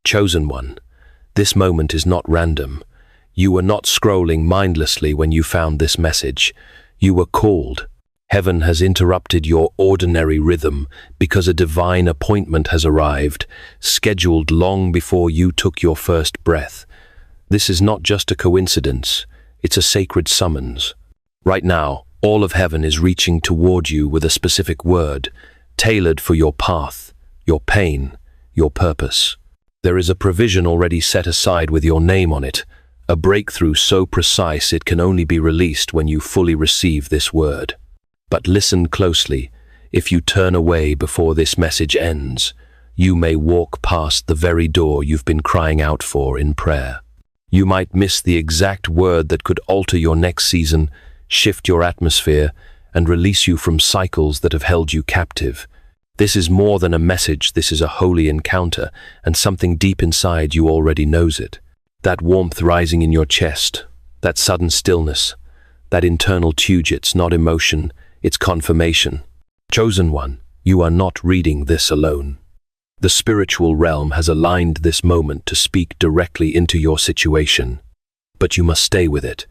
Chosen one, this moment is not random. You were not scrolling mindlessly when you found this message. You were called. Heaven has interrupted your ordinary rhythm because a divine appointment has arrived, scheduled long before you took your first breath. This is not just a coincidence, it's a sacred summons. Right now, all of heaven is reaching toward you with a specific word, tailored for your path, your pain, your purpose. There is a provision already set aside with your name on it, a breakthrough so precise it can only be released when you fully receive this word. But listen closely. If you turn away before this message ends, you may walk past the very door you've been crying out for in prayer. You might miss the exact word that could alter your next season, shift your atmosphere, and release you from cycles that have held you captive. This is more than a message, this is a holy encounter, and something deep inside you already knows it. That warmth rising in your chest, that sudden stillness, that internal tuge, it's not emotion, it's confirmation. Chosen one, you are not reading this alone. The spiritual realm has aligned this moment to speak directly into your situation. But you must stay with it.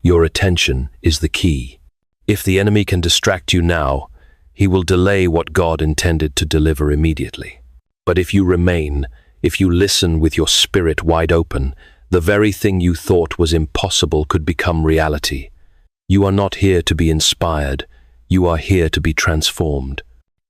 Your attention is the key. If the enemy can distract you now, he will delay what God intended to deliver immediately. But if you remain, if you listen with your spirit wide open, the very thing you thought was impossible could become reality. You are not here to be inspired, you are here to be transformed.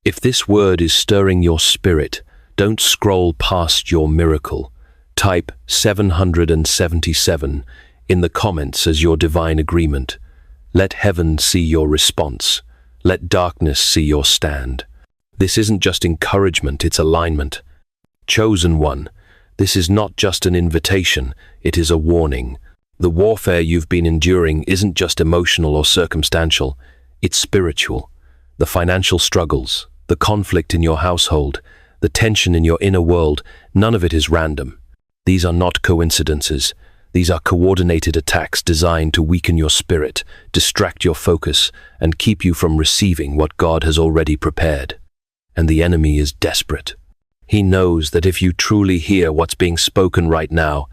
If this word is stirring your spirit, don't scroll past your miracle. Type 777 in the comments as your divine agreement. Let heaven see your response. Let darkness see your stand. This isn't just encouragement, it's alignment. Chosen one, this is not just an invitation, it is a warning. The warfare you've been enduring isn't just emotional or circumstantial, it's spiritual. The financial struggles, the conflict in your household, the tension in your inner world, none of it is random. These are not coincidences. These are coordinated attacks designed to weaken your spirit, distract your focus, and keep you from receiving what God has already prepared. And the enemy is desperate. He knows that if you truly hear what's being spoken right now,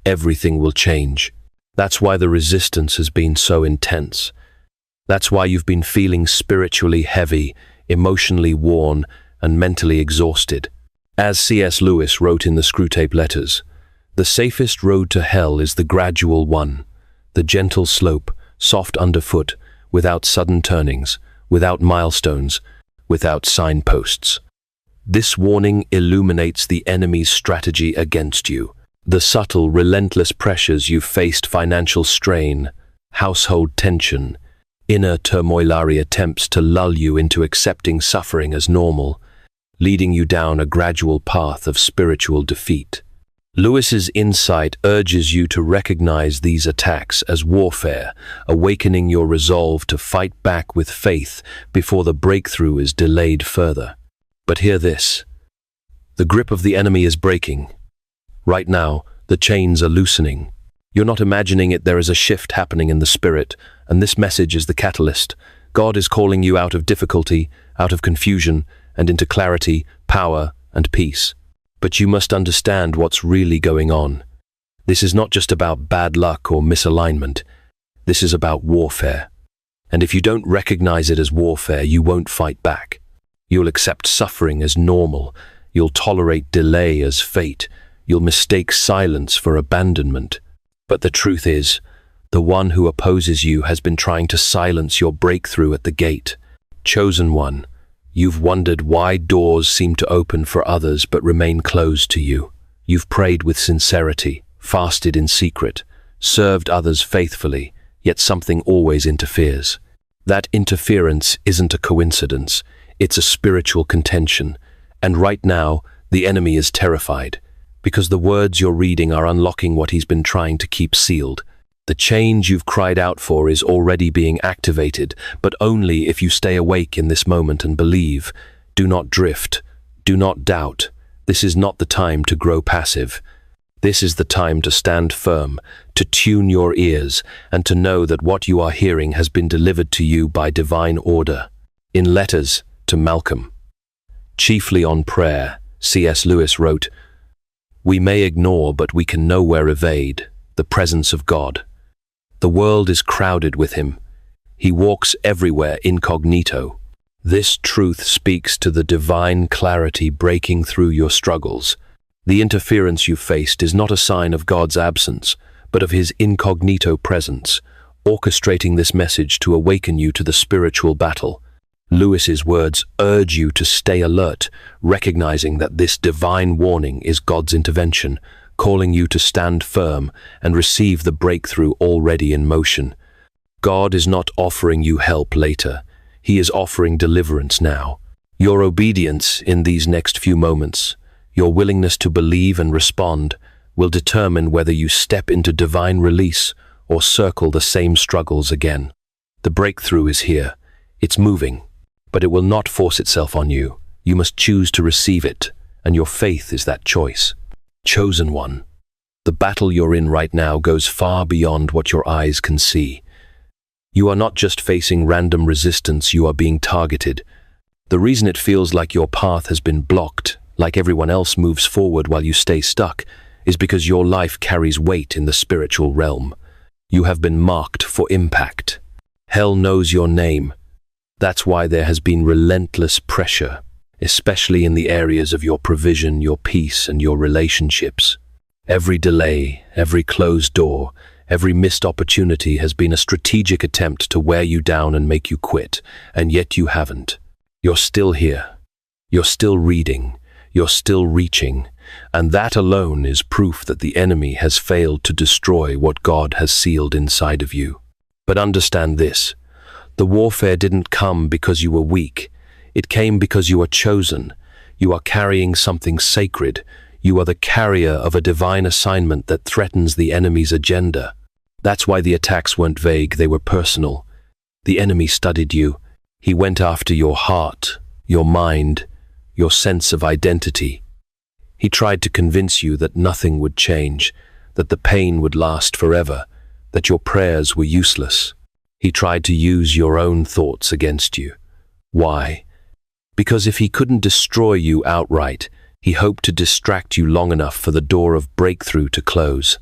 everything will change. That's why the resistance has been so intense. That's why you've been feeling spiritually heavy, emotionally worn, and mentally exhausted. As C.S. Lewis wrote in the Screwtape Letters, the safest road to hell is the gradual one, the gentle slope, soft underfoot, without sudden turnings, without milestones, without signposts. This warning illuminates the enemy's strategy against you. The subtle, relentless pressures you've faced, financial strain, household tension, inner turmoilary attempts to lull you into accepting suffering as normal, leading you down a gradual path of spiritual defeat. Lewis's insight urges you to recognize these attacks as warfare, awakening your resolve to fight back with faith before the breakthrough is delayed further. But hear this. The grip of the enemy is breaking. Right now, the chains are loosening. You're not imagining it, there is a shift happening in the spirit, and this message is the catalyst. God is calling you out of difficulty, out of confusion, and into clarity, power, and peace. But you must understand what's really going on. This is not just about bad luck or misalignment. This is about warfare. And if you don't recognize it as warfare, you won't fight back. You'll accept suffering as normal. You'll tolerate delay as fate. You'll mistake silence for abandonment. But the truth is, the one who opposes you has been trying to silence your breakthrough at the gate. Chosen one, you've wondered why doors seem to open for others but remain closed to you. You've prayed with sincerity, fasted in secret, served others faithfully, yet something always interferes. That interference isn't a coincidence, it's a spiritual contention. And right now, the enemy is terrified, because the words you're reading are unlocking what he's been trying to keep sealed. The change you've cried out for is already being activated, but only if you stay awake in this moment and believe. Do not drift. Do not doubt. This is not the time to grow passive. This is the time to stand firm, to tune your ears, and to know that what you are hearing has been delivered to you by divine order. In letters to Malcolm, chiefly on prayer, C.S. Lewis wrote, We may ignore, but we can nowhere evade the presence of God. The world is crowded with him. He walks everywhere incognito. This truth speaks to the divine clarity breaking through your struggles. The interference you faced is not a sign of God's absence, but of his incognito presence, orchestrating this message to awaken you to the spiritual battle. Lewis's words urge you to stay alert, recognizing that this divine warning is God's intervention, calling you to stand firm and receive the breakthrough already in motion. God is not offering you help later. He is offering deliverance now. Your obedience in these next few moments, your willingness to believe and respond, will determine whether you step into divine release or circle the same struggles again. The breakthrough is here. It's moving, but it will not force itself on you. You must choose to receive it, and your faith is that choice. Chosen one. The battle you're in right now goes far beyond what your eyes can see. You are not just facing random resistance, you are being targeted. The reason it feels like your path has been blocked, like everyone else moves forward while you stay stuck, is because your life carries weight in the spiritual realm. You have been marked for impact. Hell knows your name. That's why there has been relentless pressure, especially in the areas of your provision, your peace, and your relationships. Every delay, every closed door, every missed opportunity has been a strategic attempt to wear you down and make you quit, and yet you haven't. You're still here. You're still reading. You're still reaching. And that alone is proof that the enemy has failed to destroy what God has sealed inside of you. But understand this. The warfare didn't come because you were weak. It came because you are chosen. You are carrying something sacred. You are the carrier of a divine assignment that threatens the enemy's agenda. That's why the attacks weren't vague, they were personal. The enemy studied you. He went after your heart, your mind, your sense of identity. He tried to convince you that nothing would change, that the pain would last forever, that your prayers were useless. He tried to use your own thoughts against you. Why? Because if he couldn't destroy you outright, he hoped to distract you long enough for the door of breakthrough to close.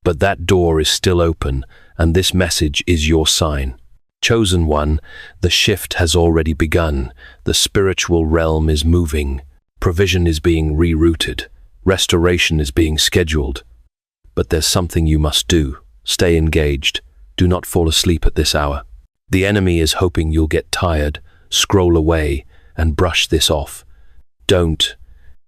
But that door is still open, and this message is your sign. Chosen one, the shift has already begun. The spiritual realm is moving. Provision is being rerouted. Restoration is being scheduled. But there's something you must do. Stay engaged. Do not fall asleep at this hour. The enemy is hoping you'll get tired, scroll away, and brush this off. Don't.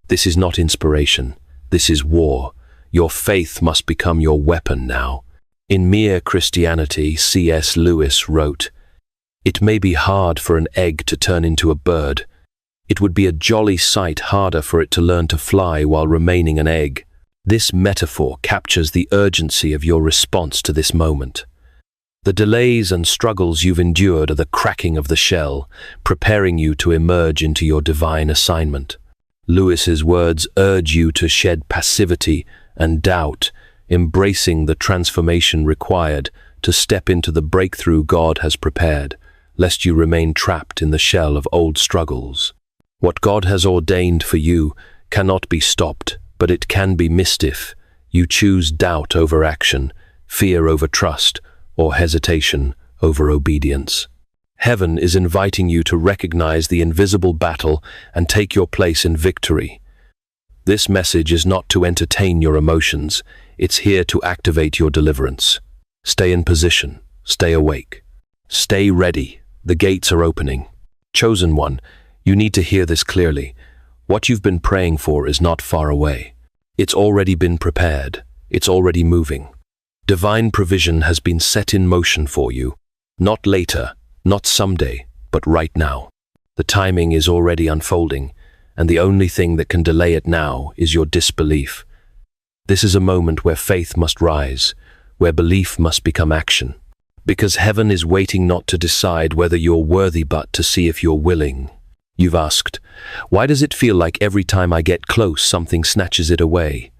This is not inspiration. This is war. Your faith must become your weapon now. In Mere Christianity, C.S. Lewis wrote, "It may be hard for an egg to turn into a bird. It would be a jolly sight harder for it to learn to fly while remaining an egg." This metaphor captures the urgency of your response to this moment. The delays and struggles you've endured are the cracking of the shell, preparing you to emerge into your divine assignment. Lewis's words urge you to shed passivity and doubt, embracing the transformation required to step into the breakthrough God has prepared, lest you remain trapped in the shell of old struggles. What God has ordained for you cannot be stopped, but it can be missed if you choose doubt over action, fear over trust, or hesitation over obedience. Heaven is inviting you to recognize the invisible battle and take your place in victory. This message is not to entertain your emotions, it's here to activate your deliverance. Stay in position, stay awake, stay ready, the gates are opening. Chosen one, you need to hear this clearly. What you've been praying for is not far away. It's already been prepared, it's already moving. Divine provision has been set in motion for you, not later, not someday, but right now. The timing is already unfolding, and the only thing that can delay it now is your disbelief. This is a moment where faith must rise, where belief must become action. Because heaven is waiting not to decide whether you're worthy but to see if you're willing. You've asked, why does it feel like every time I get close something snatches it away?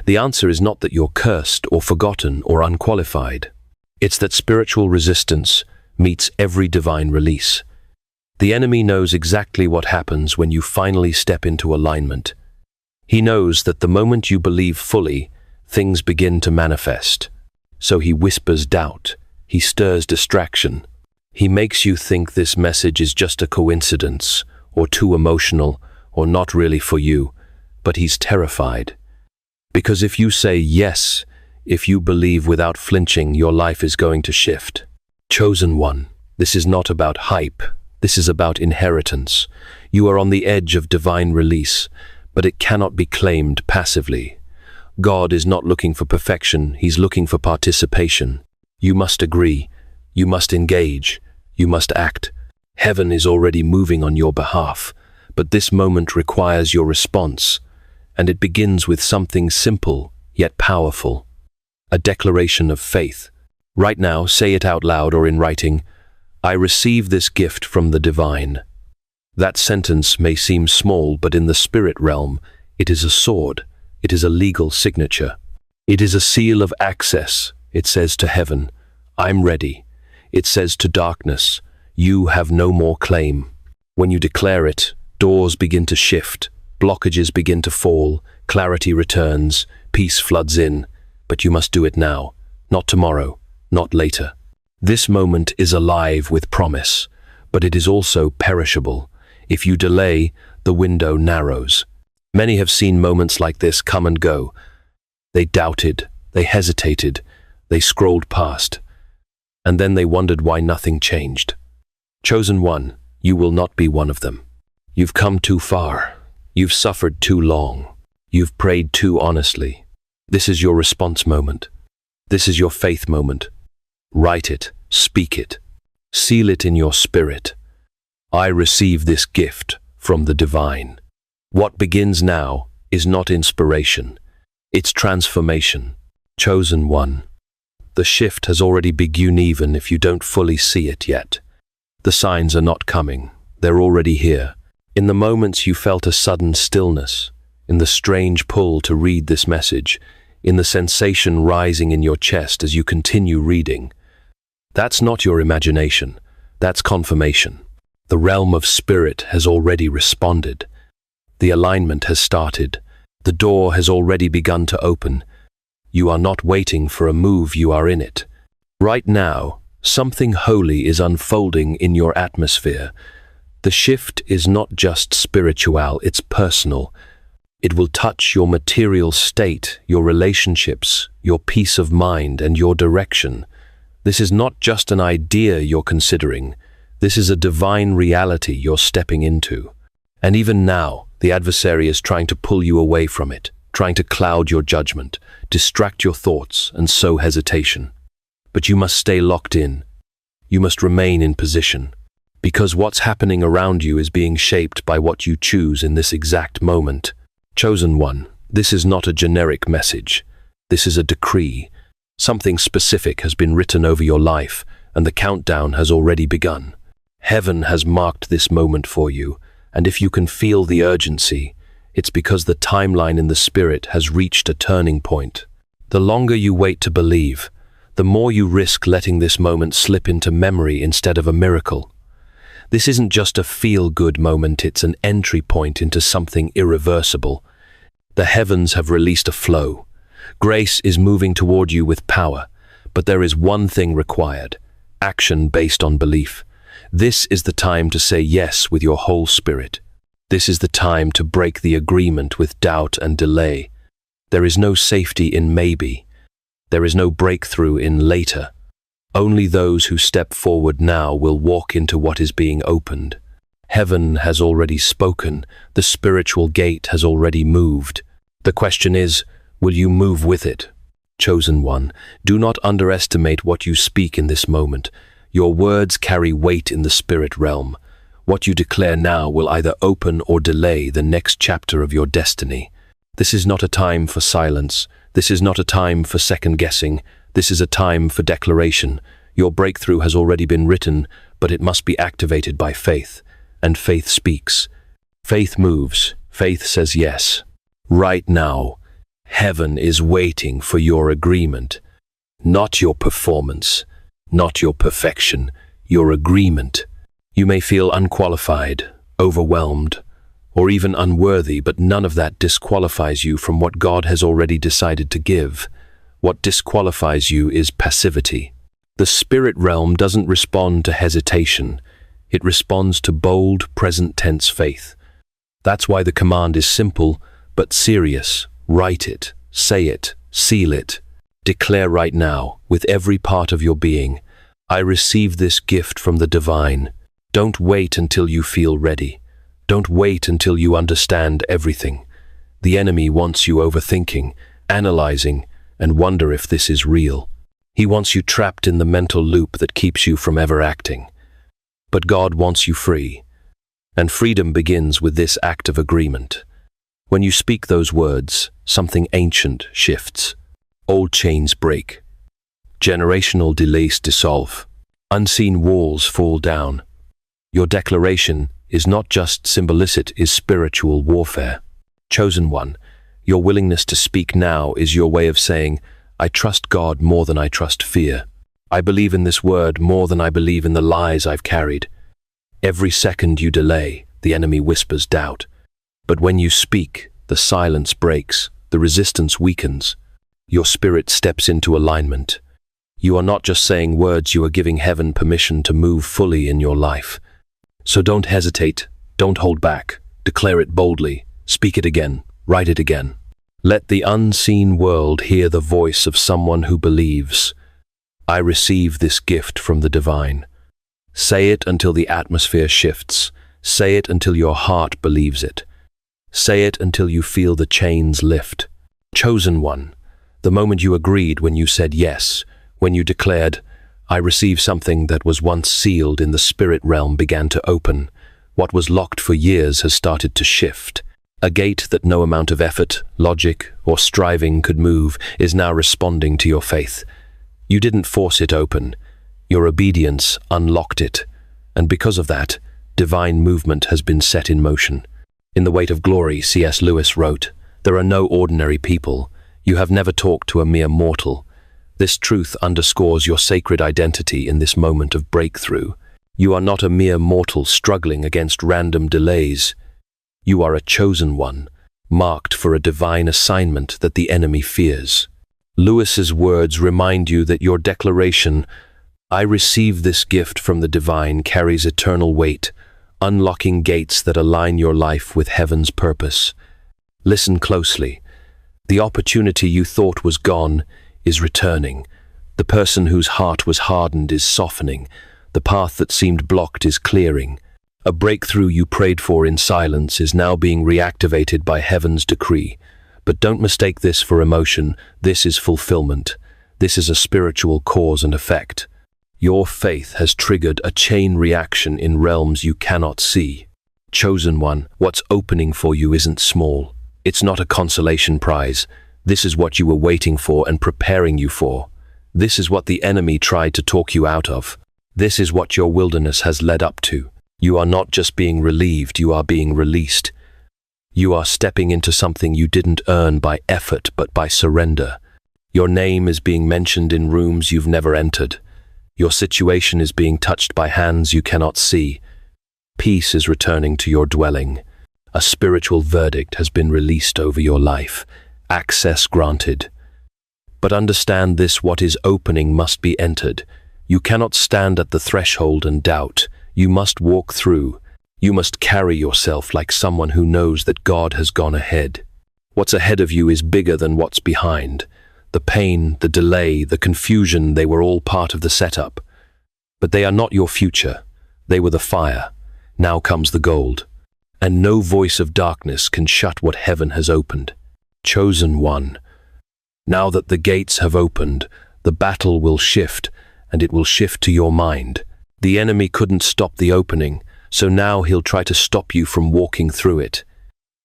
The answer is not that you're cursed or forgotten or unqualified. It's that spiritual resistance meets every divine release. The enemy knows exactly what happens when you finally step into alignment. He knows that the moment you believe fully, things begin to manifest. So he whispers doubt. He stirs distraction. He makes you think this message is just a coincidence, or too emotional, or not really for you. But he's terrified. Because if you say yes, if you believe without flinching, your life is going to shift. Chosen one, this is not about hype. This is about inheritance. You are on the edge of divine release, but it cannot be claimed passively. God is not looking for perfection, he's looking for participation. You must agree, you must engage, you must act. Heaven is already moving on your behalf, but this moment requires your response, and it begins with something simple yet powerful. A declaration of faith. Right now, say it out loud or in writing, I receive this gift from the divine. That sentence may seem small, but in the spirit realm, it is a sword. It is a legal signature. It is a seal of access. It says to heaven, I'm ready. It says to darkness, you have no more claim. When you declare it, doors begin to shift, blockages begin to fall, clarity returns, peace floods in. But you must do it now, not tomorrow, not later. This moment is alive with promise, but it is also perishable. If you delay, the window narrows. Many have seen moments like this come and go. They doubted, they hesitated, they scrolled past, and then they wondered why nothing changed. Chosen one, you will not be one of them. You've come too far. You've suffered too long. You've prayed too honestly. This is your response moment. This is your faith moment. Write it, speak it, seal it in your spirit. I receive this gift from the divine. What begins now is not inspiration, it's transformation. Chosen one, the shift has already begun even if you don't fully see it yet. The signs are not coming, they're already here. In the moments you felt a sudden stillness, in the strange pull to read this message, in the sensation rising in your chest as you continue reading. That's not your imagination, that's confirmation. The realm of spirit has already responded. The alignment has started. The door has already begun to open. You are not waiting for a move, you are in it. Right now, something holy is unfolding in your atmosphere. The shift is not just spiritual, it's personal. It will touch your material state, your relationships, your peace of mind, and your direction. This is not just an idea you're considering. This is a divine reality you're stepping into. And even now, the adversary is trying to pull you away from it, trying to cloud your judgment, distract your thoughts, and sow hesitation. But you must stay locked in. You must remain in position. Because what's happening around you is being shaped by what you choose in this exact moment. Chosen one, this is not a generic message. This is a decree. Something specific has been written over your life, and the countdown has already begun. Heaven has marked this moment for you, and if you can feel the urgency, it's because the timeline in the spirit has reached a turning point. The longer you wait to believe, the more you risk letting this moment slip into memory instead of a miracle. This isn't just a feel-good moment, it's an entry point into something irreversible. The heavens have released a flow. Grace is moving toward you with power, but there is one thing required: action based on belief. This is the time to say yes with your whole spirit. This is the time to break the agreement with doubt and delay. There is no safety in maybe. There is no breakthrough in later. Only those who step forward now will walk into what is being opened. Heaven has already spoken. The spiritual gate has already moved. The question is, will you move with it? Chosen one, do not underestimate what you speak in this moment. Your words carry weight in the spirit realm. What you declare now will either open or delay the next chapter of your destiny. This is not a time for silence. This is not a time for second guessing. This is a time for declaration. Your breakthrough has already been written, but it must be activated by faith. And faith speaks. Faith moves. Faith says yes. Right now, heaven is waiting for your agreement. Not your performance, not your perfection, your agreement. You may feel unqualified, overwhelmed, or even unworthy, but none of that disqualifies you from what God has already decided to give. What disqualifies you is passivity. The spirit realm doesn't respond to hesitation. It responds to bold, present-tense faith. That's why the command is simple, but serious. Write it, say it, seal it. Declare right now, with every part of your being, I receive this gift from the divine. Don't wait until you feel ready. Don't wait until you understand everything. The enemy wants you overthinking, analyzing, and wonder if this is real. He wants you trapped in the mental loop that keeps you from ever acting. But God wants you free. And freedom begins with this act of agreement. When you speak those words, something ancient shifts. Old chains break. Generational delays dissolve. Unseen walls fall down. Your declaration is not just symbolic, it is spiritual warfare. Chosen one, your willingness to speak now is your way of saying, I trust God more than I trust fear. I believe in this word more than I believe in the lies I've carried. Every second you delay, the enemy whispers doubt. But when you speak, the silence breaks, the resistance weakens. Your spirit steps into alignment. You are not just saying words, you are giving heaven permission to move fully in your life. So don't hesitate, don't hold back, declare it boldly, speak it again, write it again. Let the unseen world hear the voice of someone who believes. I receive this gift from the divine. Say it until the atmosphere shifts. Say it until your heart believes it. Say it until you feel the chains lift. Chosen one, the moment you agreed, when you said yes, when you declared, I receive something that was once sealed in the spirit realm began to open. What was locked for years has started to shift. A gate that no amount of effort, logic, or striving could move is now responding to your faith. You didn't force it open. Your obedience unlocked it. And because of that, divine movement has been set in motion. In The Weight of Glory, C.S. Lewis wrote, there are no ordinary people. You have never talked to a mere mortal. This truth underscores your sacred identity in this moment of breakthrough. You are not a mere mortal struggling against random delays. You are a chosen one, marked for a divine assignment that the enemy fears. Lewis's words remind you that your declaration, I receive this gift from the divine, carries eternal weight, unlocking gates that align your life with heaven's purpose. Listen closely. The opportunity you thought was gone is returning. The person whose heart was hardened is softening. The path that seemed blocked is clearing. A breakthrough you prayed for in silence is now being reactivated by heaven's decree. But don't mistake this for emotion. This is fulfillment. This is a spiritual cause and effect. Your faith has triggered a chain reaction in realms you cannot see. Chosen one, what's opening for you isn't small. It's not a consolation prize. This is what you were waiting for and preparing you for. This is what the enemy tried to talk you out of. This is what your wilderness has led up to. You are not just being relieved, you are being released. You are stepping into something you didn't earn by effort but by surrender. Your name is being mentioned in rooms you've never entered. Your situation is being touched by hands you cannot see. Peace is returning to your dwelling. A spiritual verdict has been released over your life. Access granted. But understand this, what is opening must be entered. You cannot stand at the threshold and doubt. You must walk through. You must carry yourself like someone who knows that God has gone ahead. What's ahead of you is bigger than what's behind. The pain, the delay, the confusion, they were all part of the setup. But they are not your future. They were the fire. Now comes the gold. And no voice of darkness can shut what heaven has opened. Chosen one. Now that the gates have opened, the battle will shift, and it will shift to your mind. The enemy couldn't stop the opening, so now he'll try to stop you from walking through it.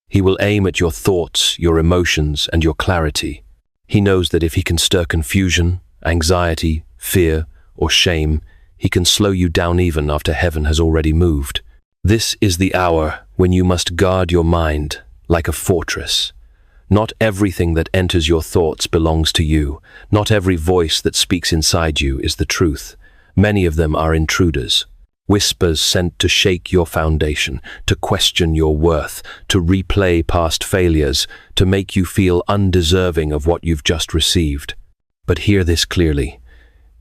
He will aim at your thoughts, your emotions, and your clarity. He knows that if he can stir confusion, anxiety, fear, or shame, he can slow you down even after heaven has already moved. This is the hour when you must guard your mind like a fortress. Not everything that enters your thoughts belongs to you. Not every voice that speaks inside you is the truth. Many of them are intruders. Whispers sent to shake your foundation, to question your worth, to replay past failures, to make you feel undeserving of what you've just received. But hear this clearly.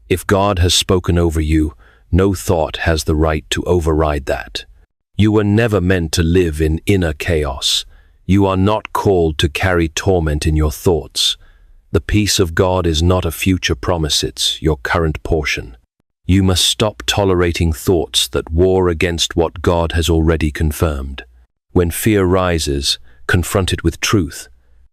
If God has spoken over you, no thought has the right to override that. You were never meant to live in inner chaos. You are not called to carry torment in your thoughts. The peace of God is not a future promise, it's your current portion. You must stop tolerating thoughts that war against what God has already confirmed. When fear rises, confront it with truth.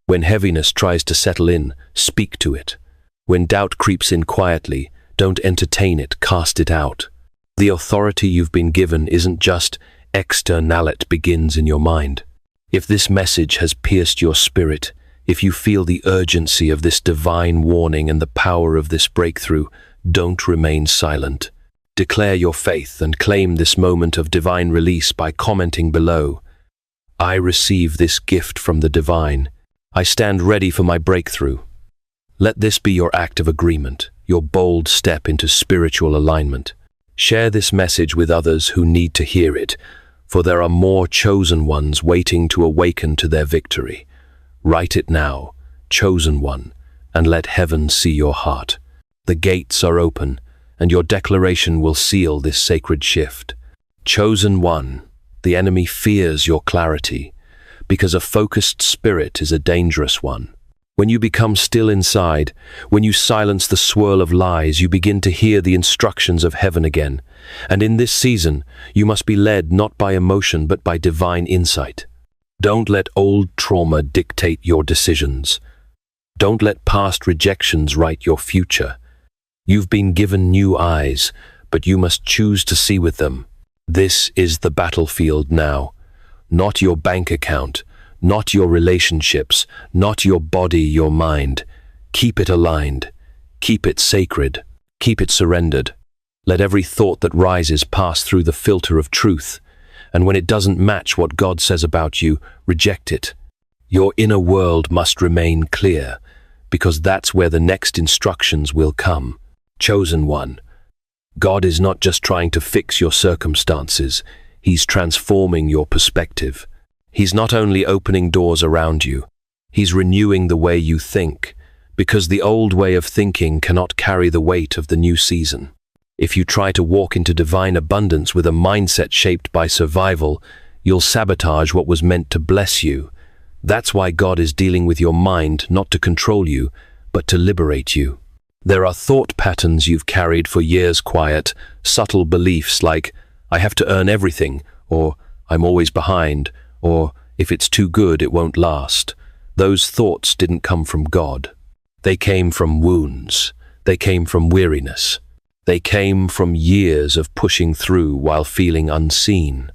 When heaviness tries to settle in, speak to it. When doubt creeps in quietly, don't entertain it, cast it out. The authority you've been given isn't just external, it begins in your mind. If this message has pierced your spirit, if you feel the urgency of this divine warning and the power of this breakthrough, don't remain silent. Declare your faith and claim this moment of divine release by commenting below. I receive this gift from the divine. I stand ready for my breakthrough. Let this be your act of agreement, your bold step into spiritual alignment. Share this message with others who need to hear it, for there are more chosen ones waiting to awaken to their victory. Write it now, chosen one, and let heaven see your heart. The gates are open, and your declaration will seal this sacred shift. Chosen one, the enemy fears your clarity, because a focused spirit is a dangerous one. When you become still inside, when you silence the swirl of lies, you begin to hear the instructions of heaven again. And in this season, you must be led not by emotion but by divine insight. Don't let old trauma dictate your decisions. Don't let past rejections write your future. You've been given new eyes, but you must choose to see with them. This is the battlefield now, not your bank account, not your relationships, not your body, your mind. Keep it aligned. Keep it sacred. Keep it surrendered. Let every thought that rises pass through the filter of truth, and when it doesn't match what God says about you, reject it. Your inner world must remain clear, because that's where the next instructions will come. Chosen one, God is not just trying to fix your circumstances, He's transforming your perspective. He's not only opening doors around you, He's renewing the way you think, because the old way of thinking cannot carry the weight of the new season. If you try to walk into divine abundance with a mindset shaped by survival, you'll sabotage what was meant to bless you. That's why God is dealing with your mind, not to control you, but to liberate you. There are thought patterns you've carried for years, quiet, subtle beliefs like, I have to earn everything, or I'm always behind, or if it's too good, it won't last. Those thoughts didn't come from God. They came from wounds. They came from weariness. They came from years of pushing through while feeling unseen.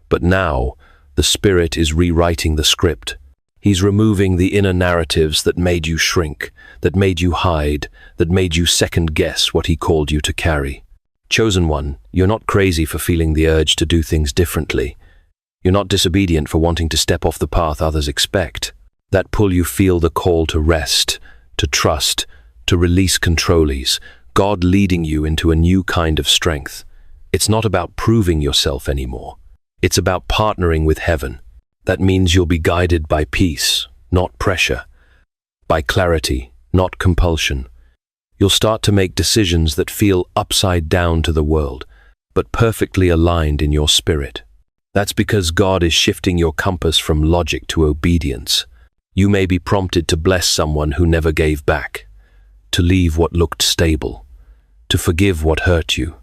But now, the Spirit is rewriting the script. He's removing the inner narratives that made you shrink, that made you hide, that made you second-guess what He called you to carry. Chosen one, you're not crazy for feeling the urge to do things differently. You're not disobedient for wanting to step off the path others expect. That pull you feel the call to rest, to trust, to release controlees, God leading you into a new kind of strength. It's not about proving yourself anymore. It's about partnering with heaven. That means you'll be guided by peace, not pressure, by clarity, not compulsion. You'll start to make decisions that feel upside down to the world, but perfectly aligned in your spirit. That's because God is shifting your compass from logic to obedience. You may be prompted to bless someone who never gave back, to leave what looked stable, to forgive what hurt you,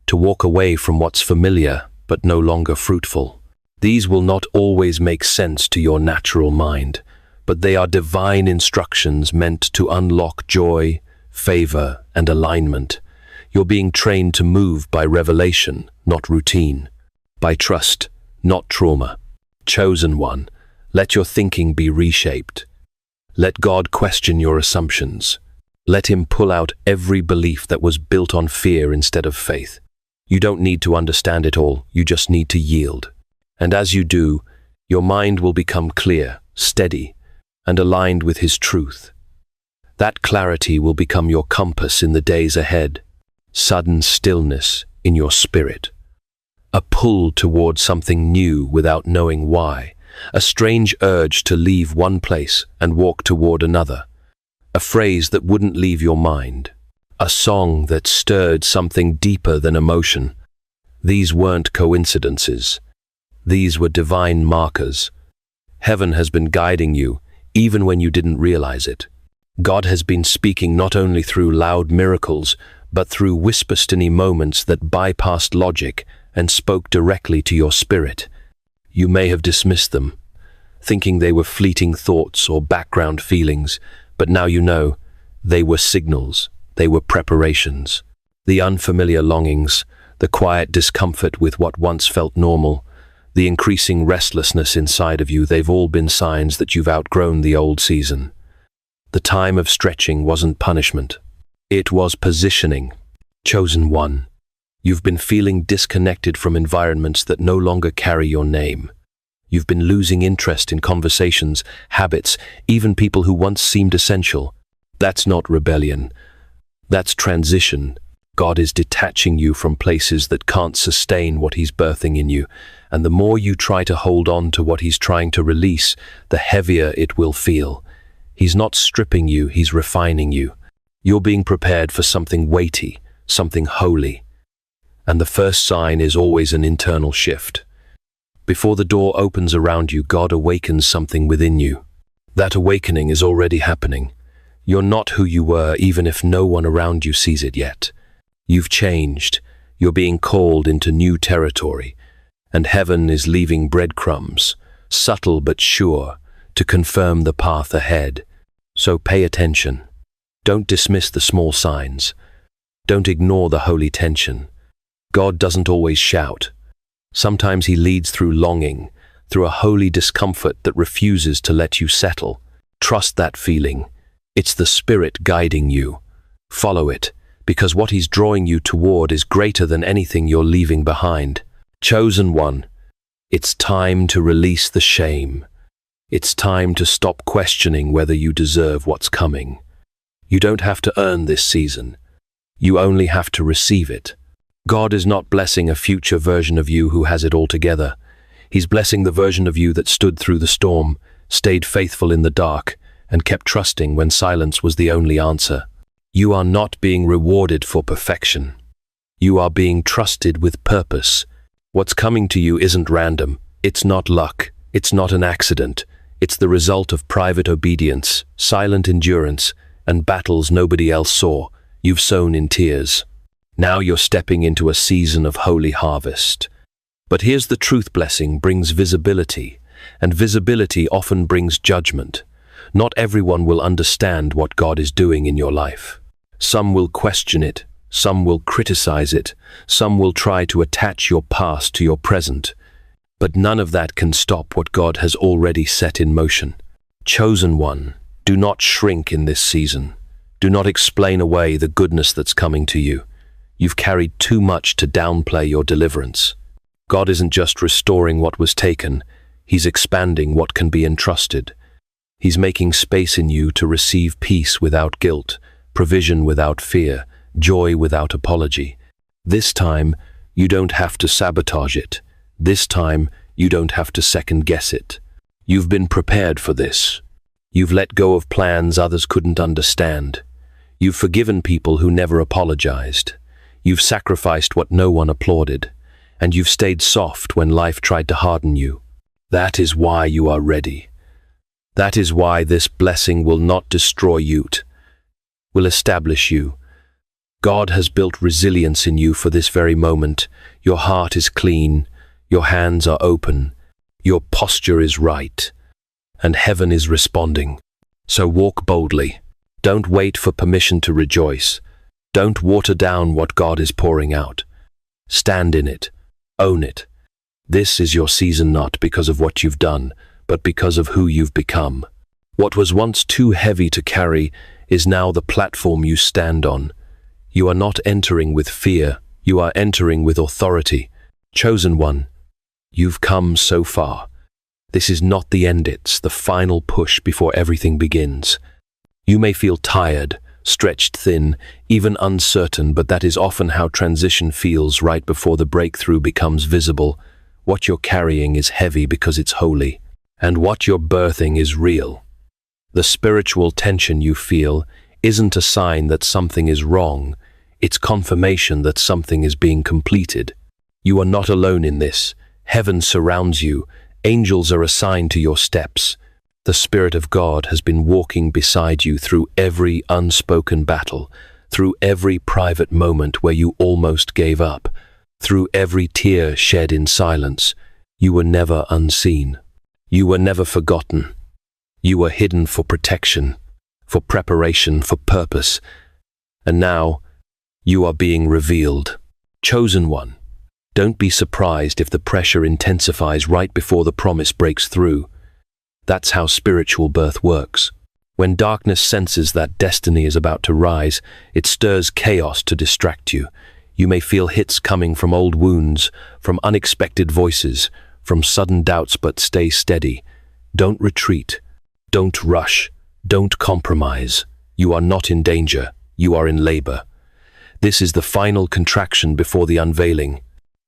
to walk away from what's familiar but no longer fruitful. These will not always make sense to your natural mind, but they are divine instructions meant to unlock joy, favor, and alignment. You're being trained to move by revelation, not routine, by trust, not trauma. Chosen one, let your thinking be reshaped. Let God question your assumptions. Let Him pull out every belief that was built on fear instead of faith. You don't need to understand it all, you just need to yield. And as you do, your mind will become clear, steady, and aligned with His truth. That clarity will become your compass in the days ahead, sudden stillness in your spirit, a pull toward something new without knowing why, a strange urge to leave one place and walk toward another, a phrase that wouldn't leave your mind, a song that stirred something deeper than emotion. These weren't coincidences. These were divine markers. Heaven has been guiding you, even when you didn't realize it. God has been speaking not only through loud miracles, but through whisper-stiny moments that bypassed logic and spoke directly to your spirit. You may have dismissed them, thinking they were fleeting thoughts or background feelings, but now you know they were signals, they were preparations. The unfamiliar longings, the quiet discomfort with what once felt normal, the increasing restlessness inside of you, they've all been signs that you've outgrown the old season. The time of stretching wasn't punishment. It was positioning. Chosen one. You've been feeling disconnected from environments that no longer carry your name. You've been losing interest in conversations, habits, even people who once seemed essential. That's not rebellion. That's transition. God is detaching you from places that can't sustain what He's birthing in you, and the more you try to hold on to what He's trying to release, the heavier it will feel. He's not stripping you, He's refining you. You're being prepared for something weighty, something holy. And the first sign is always an internal shift. Before the door opens around you, God awakens something within you. That awakening is already happening. You're not who you were, even if no one around you sees it yet. You've changed. You're being called into new territory, and heaven is leaving breadcrumbs, subtle but sure, to confirm the path ahead. So pay attention. Don't dismiss the small signs. Don't ignore the holy tension. God doesn't always shout. Sometimes He leads through longing, through a holy discomfort that refuses to let you settle. Trust that feeling. It's the Spirit guiding you. Follow it, because what He's drawing you toward is greater than anything you're leaving behind. Chosen one, it's time to release the shame. It's time to stop questioning whether you deserve what's coming. You don't have to earn this season. You only have to receive it. God is not blessing a future version of you who has it all together. He's blessing the version of you that stood through the storm, stayed faithful in the dark, and kept trusting when silence was the only answer. You are not being rewarded for perfection. You are being trusted with purpose. What's coming to you isn't random. It's not luck. It's not an accident. It's the result of private obedience, silent endurance, and battles nobody else saw. You've sown in tears. Now you're stepping into a season of holy harvest. But here's the truth: blessing brings visibility, and visibility often brings judgment. Not everyone will understand what God is doing in your life. Some will question it, some will criticize it, some will try to attach your past to your present. But none of that can stop what God has already set in motion. Chosen one, do not shrink in this season. Do not explain away the goodness that's coming to you. You've carried too much to downplay your deliverance. God isn't just restoring what was taken, He's expanding what can be entrusted. He's making space in you to receive peace without guilt, provision without fear, joy without apology. This time, you don't have to sabotage it. This time, you don't have to second-guess it. You've been prepared for this. You've let go of plans others couldn't understand. You've forgiven people who never apologized. You've sacrificed what no one applauded. And you've stayed soft when life tried to harden you. That is why you are ready. That is why this blessing will not destroy you, will establish you. God has built resilience in you for this very moment. Your heart is clean. Your hands are open. Your posture is right. And heaven is responding. So walk boldly. Don't wait for permission to rejoice. Don't water down what God is pouring out. Stand in it. Own it. This is your season, not because of what you've done, but because of who you've become. What was once too heavy to carry is now the platform you stand on. You are not entering with fear. You are entering with authority. Chosen one, you've come so far. This is not the end, it's the final push before everything begins. You may feel tired, stretched thin, even uncertain, but that is often how transition feels right before the breakthrough becomes visible. What you're carrying is heavy because it's holy, and what you're birthing is real. The spiritual tension you feel isn't a sign that something is wrong, it's confirmation that something is being completed. You are not alone in this. Heaven surrounds you, angels are assigned to your steps. The Spirit of God has been walking beside you through every unspoken battle, through every private moment where you almost gave up, through every tear shed in silence. You were never unseen. You were never forgotten. You were hidden for protection, for preparation, for purpose. And now, you are being revealed. Chosen one. Don't be surprised if the pressure intensifies right before the promise breaks through. That's how spiritual birth works. When darkness senses that destiny is about to rise, it stirs chaos to distract you. You may feel hits coming from old wounds, from unexpected voices, from sudden doubts, but stay steady. Don't retreat. Don't rush. Don't compromise. You are not in danger. You are in labor. This is the final contraction before the unveiling.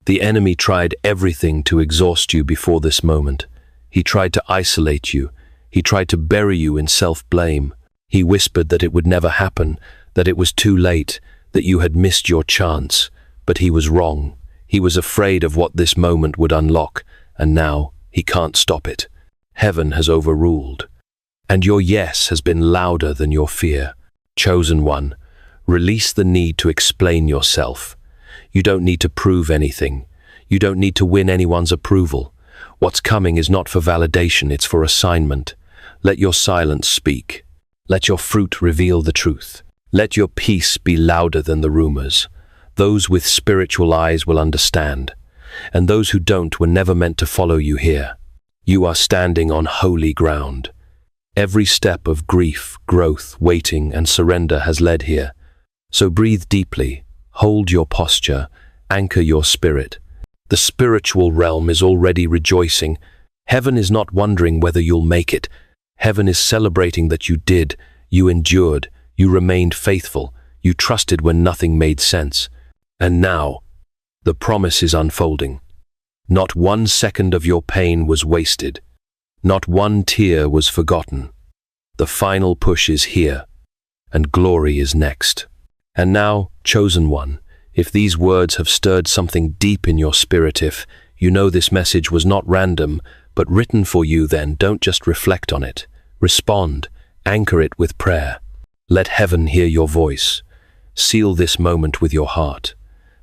The enemy tried everything to exhaust you before this moment. He tried to isolate you. He tried to bury you in self-blame. He whispered that it would never happen, that it was too late, that you had missed your chance. But he was wrong. He was afraid of what this moment would unlock, and now he can't stop it. Heaven has overruled. And your yes has been louder than your fear. Chosen one, release the need to explain yourself. You don't need to prove anything. You don't need to win anyone's approval. What's coming is not for validation, it's for assignment. Let your silence speak. Let your fruit reveal the truth. Let your peace be louder than the rumors. Those with spiritual eyes will understand, and those who don't were never meant to follow you here. You are standing on holy ground. Every step of grief, growth, waiting, and surrender has led here. So breathe deeply, hold your posture, anchor your spirit. The spiritual realm is already rejoicing. Heaven is not wondering whether you'll make it. Heaven is celebrating that you did, you endured, you remained faithful, you trusted when nothing made sense. And now, the promise is unfolding. Not 1 second of your pain was wasted. Not one tear was forgotten. The final push is here, and glory is next. And now, chosen one, if these words have stirred something deep in your spirit, if you know this message was not random, but written for you, then don't just reflect on it. Respond, anchor it with prayer. Let heaven hear your voice. Seal this moment with your heart,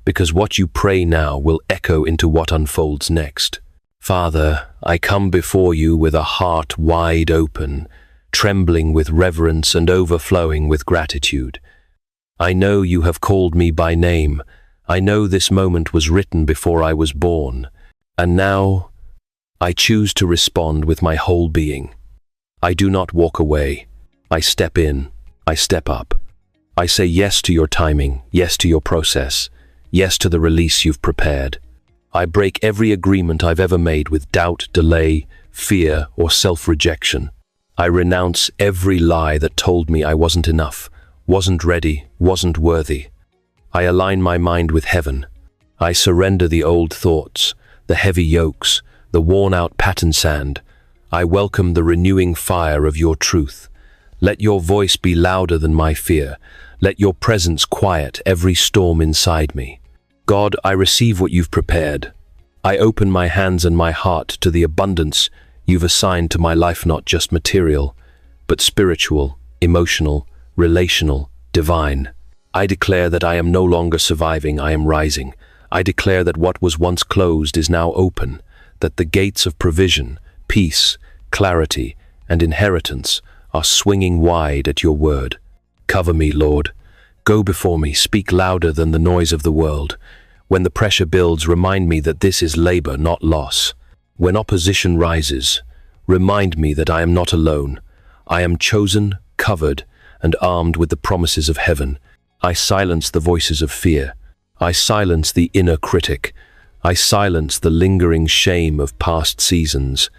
because what you pray now will echo into what unfolds next. Father, I come before you with a heart wide open, trembling with reverence and overflowing with gratitude. I know you have called me by name. I know this moment was written before I was born. And now, I choose to respond with my whole being. I do not walk away. I step in. I step up. I say yes to your timing, yes to your process, yes to the release you've prepared. I break every agreement I've ever made with doubt, delay, fear, or self-rejection. I renounce every lie that told me I wasn't enough, wasn't ready, wasn't worthy. I align my mind with heaven. I surrender the old thoughts, the heavy yokes, the worn-out pattern sand. I welcome the renewing fire of your truth. Let your voice be louder than my fear. Let your presence quiet every storm inside me. God, I receive what you've prepared. I open my hands and my heart to the abundance you've assigned to my life, not just material, but spiritual, emotional, relational, divine. I declare that I am no longer surviving, I am rising. I declare that what was once closed is now open, that the gates of provision, peace, clarity, and inheritance are swinging wide at your word. Cover me, Lord. Go before me, speak louder than the noise of the world. When the pressure builds, remind me that this is labor, not loss. When opposition rises, remind me that I am not alone. I am chosen, covered, and armed with the promises of heaven. I silence the voices of fear. I silence the inner critic. I silence the lingering shame of past seasons.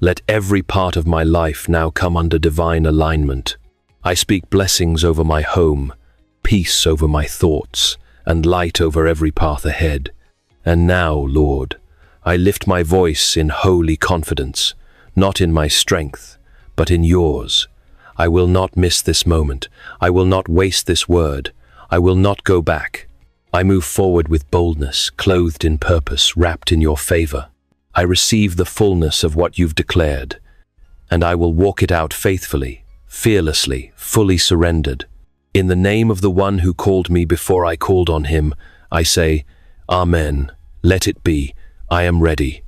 Let every part of my life now come under divine alignment. I speak blessings over my home, peace over my thoughts, and light over every path ahead. And now, Lord, I lift my voice in holy confidence, not in my strength, but in yours. I will not miss this moment. I will not waste this word. I will not go back. I move forward with boldness, clothed in purpose, wrapped in your favor. I receive the fullness of what you've declared, and I will walk it out faithfully, fearlessly, fully surrendered. In the name of the one who called me before I called on him, I say, Amen. Let it be. I am ready.